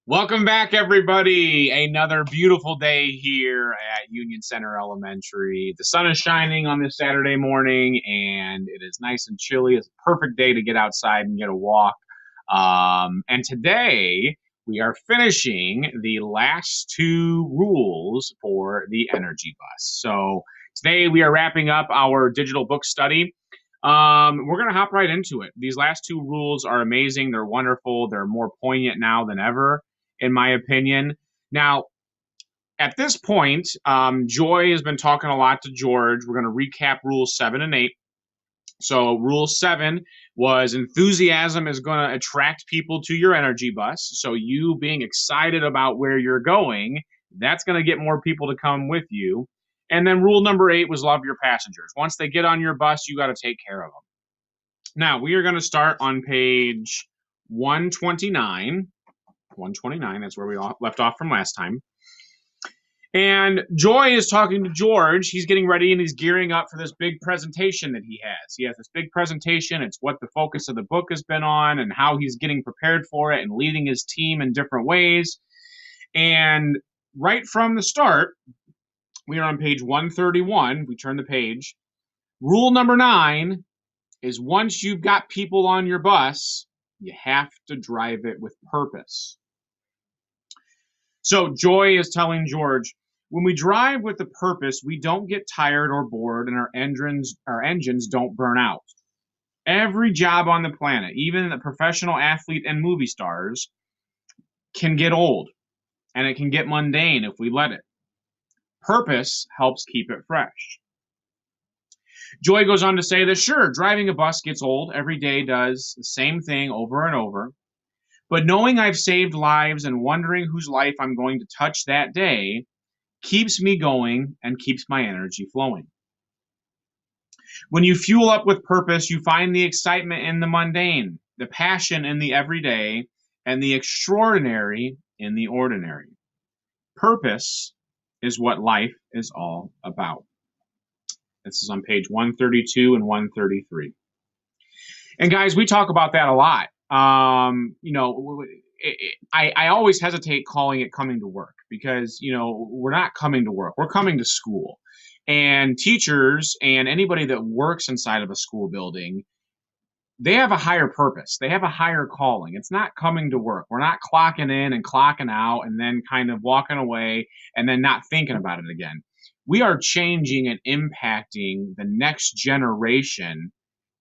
Welcome back, everybody. Another beautiful day here at Union Center Elementary. The sun is shining on this Saturday morning, and it is nice and chilly. It's a perfect day to get outside and get a walk. And today we are finishing the last two rules for the Energy Bus. So today we are wrapping up our digital book study. We're going to hop right into it. These last two rules are amazing. They're wonderful. They're more poignant now than ever, in my opinion. Now, at this point, Joy has been talking a lot to George. We're going to recap rules 7 and 8. So, rule 7 was enthusiasm is going to attract people to your energy bus. So, you being excited about where you're going, that's going to get more people to come with you. And then rule number 8 was love your passengers. Once they get on your bus, you got to take care of them. Now, we are going to start on page 129. 129, that's where we left off from last time. And Joy is talking to George. He's getting ready and he's gearing up for this big presentation that he has. He has this big presentation. It's what the focus of the book has been on and how he's getting prepared for it and leading his team in different ways. And right from the start, we are on page 131. We turn the page. Rule number 9 is once you've got people on your bus, you have to drive it with purpose. So Joy is telling George, when we drive with a purpose, we don't get tired or bored and our engines don't burn out. Every job on the planet, even the professional athlete and movie stars, can get old and it can get mundane if we let it. Purpose helps keep it fresh. Joy goes on to say that sure, driving a bus gets old. Every day does the same thing over and over. But knowing I've saved lives and wondering whose life I'm going to touch that day keeps me going and keeps my energy flowing. When you fuel up with purpose, you find the excitement in the mundane, the passion in the everyday, and the extraordinary in the ordinary. Purpose is what life is all about. This is on page 132 and 133. And guys, we talk about that a lot. I always hesitate calling it coming to work because, we're not coming to work. We're coming to school. And teachers and anybody that works inside of a school building, they have a higher purpose. They have a higher calling. It's not coming to work. We're not clocking in and clocking out and then kind of walking away and then not thinking about it again. We are changing and impacting the next generation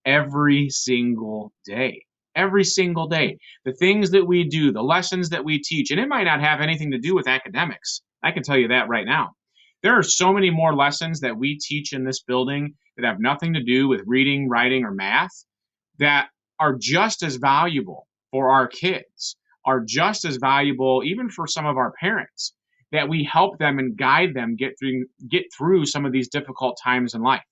every single day. Every single day. The things that we do, the lessons that we teach, and it might not have anything to do with academics. I can tell you that right now. There are so many more lessons that we teach in this building that have nothing to do with reading, writing, or math that are just as valuable for our kids, are just as valuable even for some of our parents, that we help them and guide them get through some of these difficult times in life.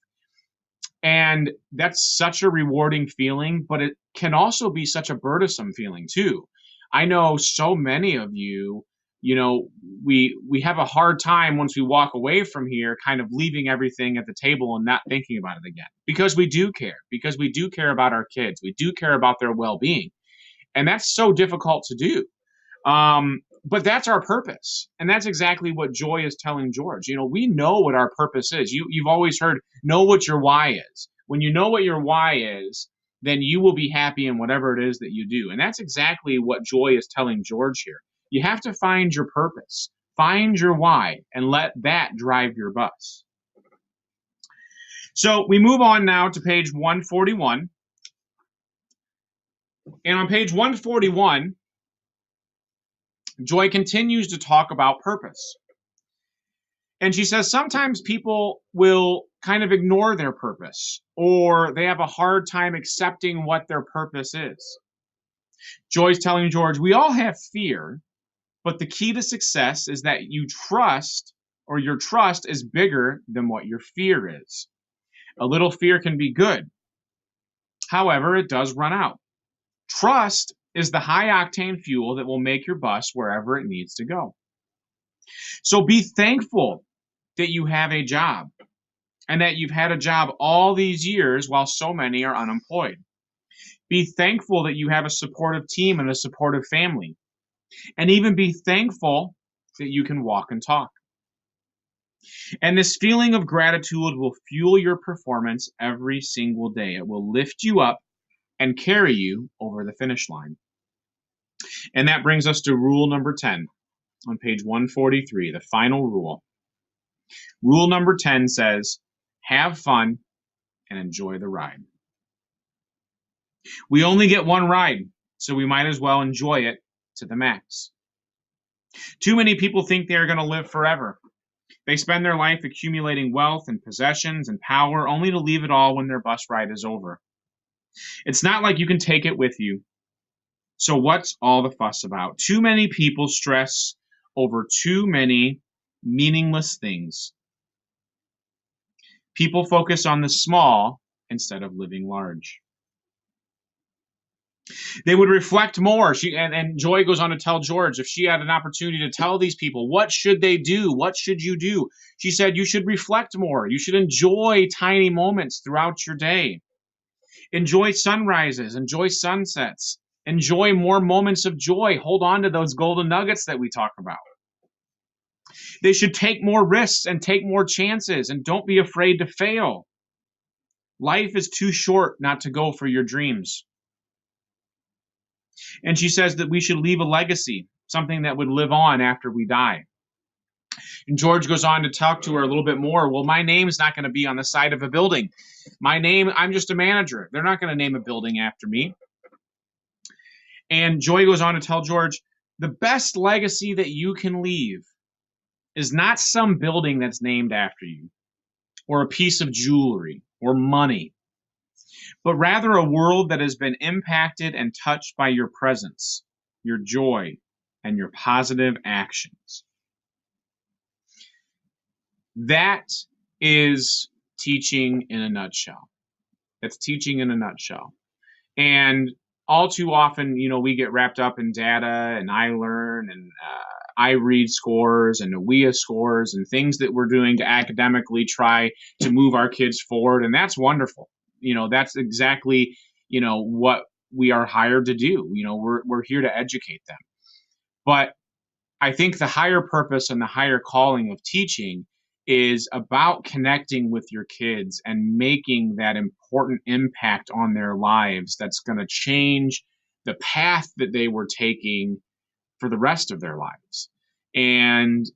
And that's such a rewarding feeling, but it can also be such a burdensome feeling too. I know so many of you, we have a hard time once we walk away from here kind of leaving everything at the table and not thinking about it again. Because we do care about our kids. We do care about their well-being. And that's so difficult to do. But that's our purpose. And that's exactly what Joy is telling George. We know what our purpose is. You've always heard, know what your why is. When you know what your why is, then you will be happy in whatever it is that you do. And that's exactly what Joy is telling George here. You have to find your purpose, find your why, and let that drive your bus. So we move on now to page 141. And on page 141, Joy continues to talk about purpose. And she says sometimes people will kind of ignore their purpose, or they have a hard time accepting what their purpose is. Joy's telling George, we all have fear, but the key to success is that you trust, or your trust is bigger than what your fear is. A little fear can be good. However, it does run out. Trust is the high-octane fuel that will make your bus wherever it needs to go. So be thankful that you have a job and that you've had a job all these years while so many are unemployed. Be thankful that you have a supportive team and a supportive family. and even be thankful that you can walk and talk. And this feeling of gratitude will fuel your performance every single day. It will lift you up and carry you over the finish line. And that brings us to rule number 10 on page 143, the final rule. Rule number 10 says, have fun and enjoy the ride. We only get one ride, so we might as well enjoy it to the max. Too many people think they are going to live forever. They spend their life accumulating wealth and possessions and power only to leave it all when their bus ride is over. It's not like you can take it with you. So what's all the fuss about? Too many people stress over too many meaningless things. People focus on the small instead of living large. They would reflect more. And Joy goes on to tell George, if she had an opportunity to tell these people, what should they do? What should you do? She said, you should reflect more. You should enjoy tiny moments throughout your day. Enjoy sunrises, enjoy sunsets, enjoy more moments of joy. Hold on to those golden nuggets that we talk about. They should take more risks and take more chances, and don't be afraid to fail. Life is too short not to go for your dreams. And she says that we should leave a legacy, something that would live on after we die. And George goes on to talk to her a little bit more. Well, my name's not going to be on the side of a building. I'm just a manager. They're not going to name a building after me. And Joy goes on to tell George, the best legacy that you can leave is not some building that's named after you, or a piece of jewelry, or money, but rather a world that has been impacted and touched by your presence, your joy, and your positive actions. That is teaching in a nutshell. That's teaching in a nutshell. And all too often, we get wrapped up in data and I learn and I read scores and WIA scores and things that we're doing to academically try to move our kids forward. And that's wonderful. That's exactly, what we are hired to do. We're here to educate them. But I think the higher purpose and the higher calling of teaching is about connecting with your kids and making that important impact on their lives that's going to change the path that they were taking for the rest of their lives. And,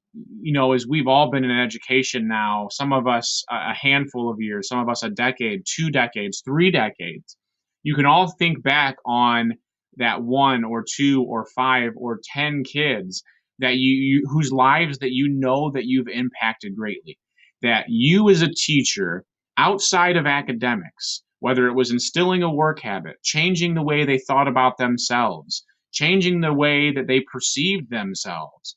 as we've all been in education now, some of us a handful of years, some of us a decade, 2 decades, 3 decades, you can all think back on that 1 or 2 or 5 or 10 kids that whose lives that that you've impacted greatly, that you as a teacher outside of academics, whether it was instilling a work habit, changing the way they thought about themselves, changing the way that they perceived themselves,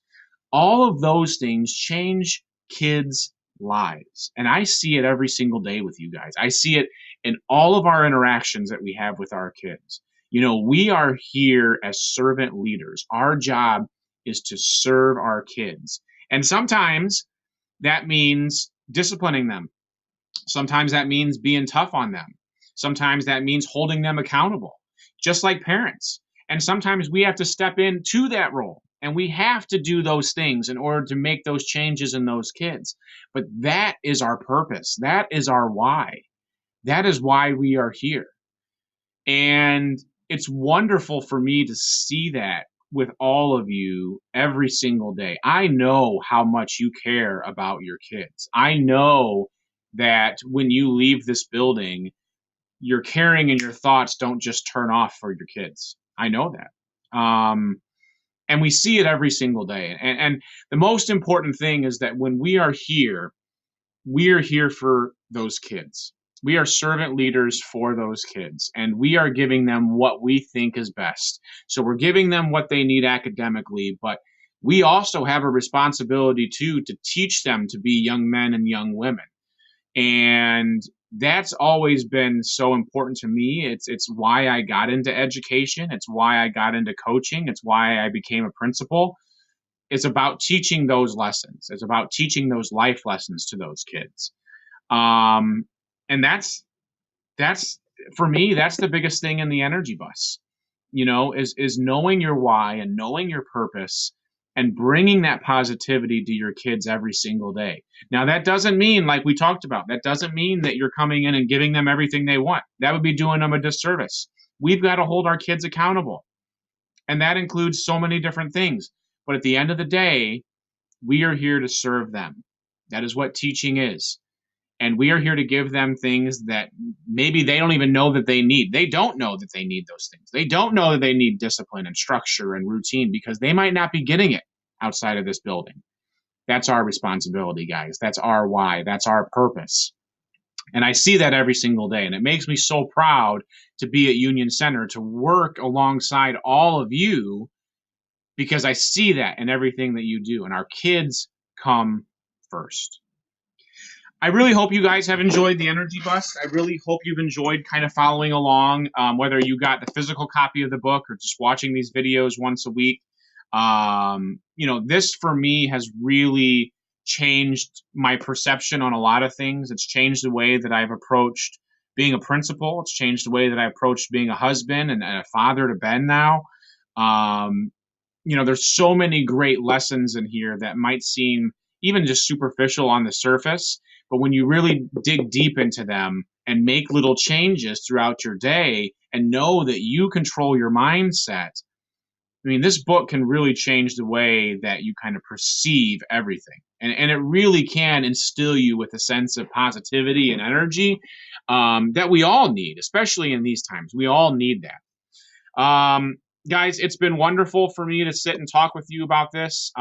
all of those things change kids' lives. And I see it every single day with you guys. I see it in all of our interactions that we have with our kids. We are here as servant leaders. Our job is to serve our kids. And sometimes that means disciplining them. Sometimes that means being tough on them. Sometimes that means holding them accountable, just like parents. And sometimes we have to step into that role. And we have to do those things in order to make those changes in those kids. But that is our purpose. That is our why. That is why we are here. And it's wonderful for me to see that with all of you every single day. I know how much you care about your kids. I know that when you leave this building, your caring and your thoughts don't just turn off for your kids. I know that. And we see it every single day. And the most important thing is that when we are here for those kids. We are servant leaders for those kids, and we are giving them what we think is best. So we're giving them what they need academically, but we also have a responsibility too to teach them to be young men and young women. And that's always been so important to me. It's why I got into education. It's why I got into coaching. It's why I became a principal. It's about teaching those lessons. It's about teaching those life lessons to those kids. And that's for me, that's the biggest thing in the energy bus. is knowing your why and knowing your purpose and bringing that positivity to your kids every single day. Now, that doesn't mean, like we talked about, that doesn't mean that you're coming in and giving them everything they want. That would be doing them a disservice. We've got to hold our kids accountable. And that includes so many different things. But at the end of the day, we are here to serve them. That is what teaching is. And we are here to give them things that maybe they don't even know that they need. They don't know that they need those things. They don't know that they need discipline and structure and routine because they might not be getting it outside of this building. That's our responsibility, guys. That's our why. That's our purpose. And I see that every single day. And it makes me so proud to be at Union Center, to work alongside all of you, because I see that in everything that you do. And our kids come first. I really hope you guys have enjoyed the Energy Bus. I really hope you've enjoyed kind of following along, whether you got the physical copy of the book or just watching these videos once a week. This for me has really changed my perception on a lot of things. It's changed the way that I've approached being a principal. It's changed the way that I approached being a husband and a father to Ben now. There's so many great lessons in here that might seem even just superficial on the surface. But when you really dig deep into them and make little changes throughout your day and know that you control your mindset, I mean, this book can really change the way that you kind of perceive everything. And it really can instill you with a sense of positivity and energy that we all need, especially in these times. We all need that. Guys, it's been wonderful for me to sit and talk with you about this.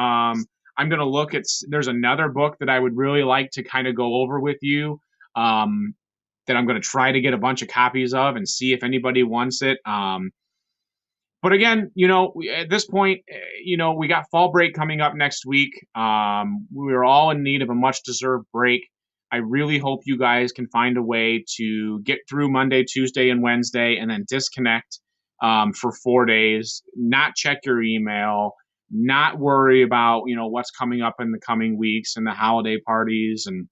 I'm going to look at, there's another book that I would really like to kind of go over with you that I'm going to try to get a bunch of copies of and see if anybody wants it. But again, at this point, we got fall break coming up next week. We're all in need of a much deserved break. I really hope you guys can find a way to get through Monday, Tuesday, and Wednesday and then disconnect for 4 days, not check your email, not worry about, what's coming up in the coming weeks and the holiday parties and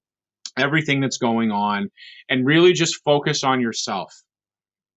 everything that's going on, and really just focus on yourself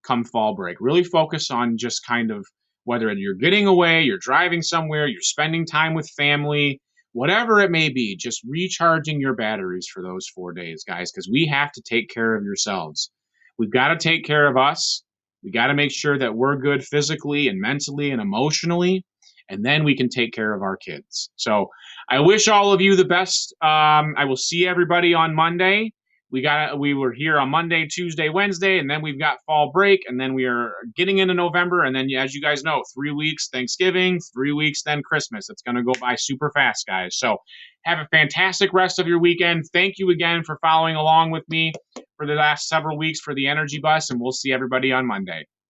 come fall break. Really focus on just kind of whether you're getting away, you're driving somewhere, you're spending time with family, whatever it may be, just recharging your batteries for those 4 days, guys, because we have to take care of yourselves. We've got to take care of us. We got to make sure that we're good physically and mentally and emotionally, and then we can take care of our kids. So I wish all of you the best. I will see everybody on Monday. We were here on Monday, Tuesday, Wednesday, and then we've got fall break, and then we are getting into November, and then as you guys know, 3 weeks Thanksgiving, 3 weeks then Christmas. It's going to go by super fast, guys. So have a fantastic rest of your weekend. Thank you again for following along with me for the last several weeks for the Energy Bus, and we'll see everybody on Monday.